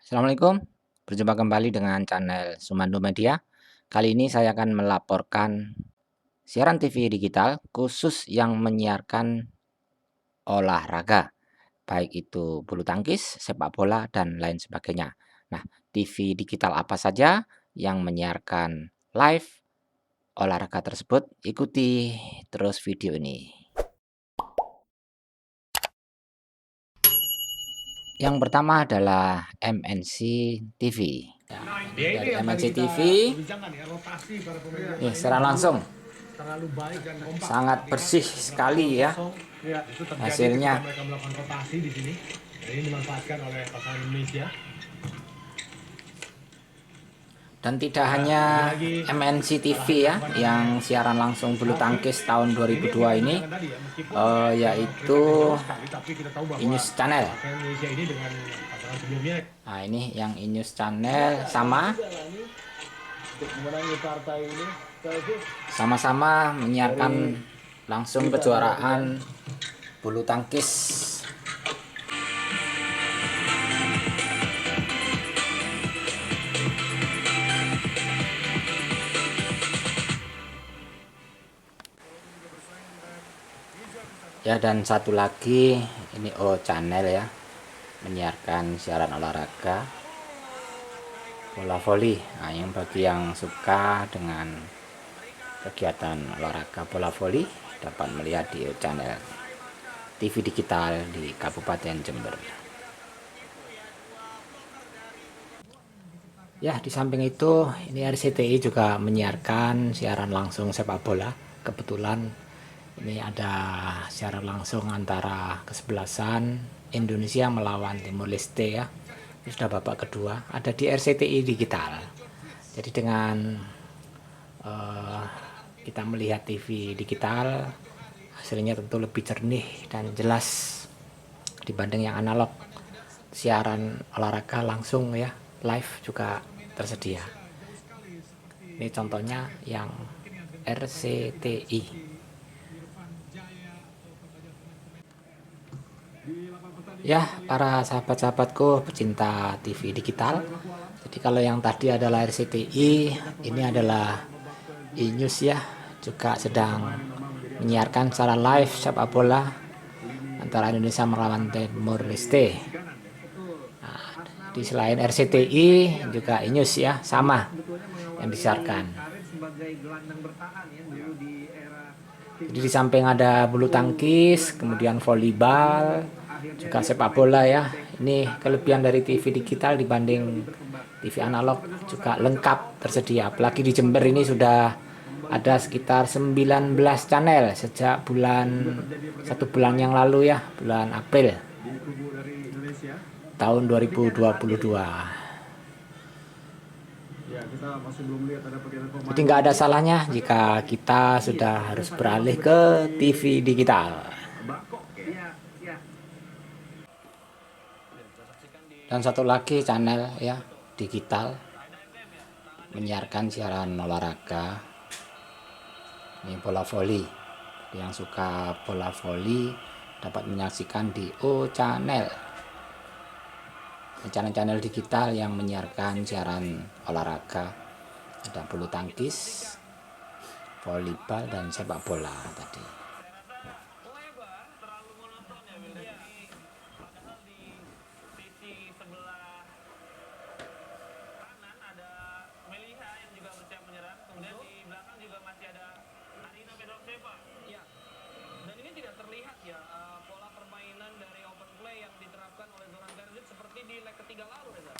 Assalamualaikum, berjumpa kembali dengan channel Sumando Media. Kali ini saya akan melaporkan siaran TV digital khusus yang menyiarkan olahraga, baik itu bulu tangkis, sepak bola, dan lain sebagainya. Nah, TV digital apa saja yang menyiarkan live olahraga tersebut? Ikuti terus video ini. Yang pertama adalah MNC TV. Dari MNC TV, nih secara langsung sangat bersih sekali ya hasilnya. Mereka melakukan rotasi di sini. Ini dimanfaatkan oleh pasar Indonesia. Dan tidak hanya MNC TV ya yang siaran langsung bulu tangkis tahun 2002 ini, yaitu Inews Channel. Nah ini yang Inews Channel sama-sama menyiarkan langsung kejuaraan bulu tangkis. Ya, dan satu lagi ini O Channel ya, menyiarkan siaran olahraga bola voli. Nah, yang bagi yang suka dengan kegiatan olahraga bola voli dapat melihat di O Channel TV digital di Kabupaten Jember. Ya, di samping itu ini RCTI juga menyiarkan siaran langsung sepak bola. Kebetulan ini ada siaran langsung antara kesebelasan Indonesia melawan Timor Leste ya. Ini sudah babak kedua, ada di RCTI digital. Jadi dengan kita melihat TV digital, hasilnya tentu lebih jernih dan jelas dibanding yang analog. Siaran olahraga langsung ya, live juga tersedia. Ini contohnya yang RCTI. Ya, para sahabat-sahabatku pecinta TV digital. Jadi kalau yang tadi adalah RCTI, ini adalah Inews ya, juga sedang menyiarkan secara live sepak bola antara Indonesia melawan Timor Leste. Nah, di selain RCTI juga Inews ya, sama yang disiarkan. Jadi di samping ada bulu tangkis, kemudian volleyball, juga sepak bola ya. Ini kelebihan dari TV digital dibanding TV analog, juga lengkap tersedia. Apalagi di Jember ini sudah ada sekitar 19 channel sejak satu bulan yang lalu ya, bulan April tahun 2022. Jadi nggak ada salahnya jika kita sudah harus beralih ke TV digital. Dan satu lagi channel ya digital menyiarkan siaran olahraga, ini bola voli. Yang suka bola voli dapat menyaksikan di O Channel, channel-channel digital yang menyiarkan siaran olahraga. Ada bulu tangkis, volleyball, dan sepak bola tadi. Dan ini tidak terlihat ya pola permainan dari open play yang diterapkan oleh Zoran Garjit seperti di leg ketiga lalu, Reza.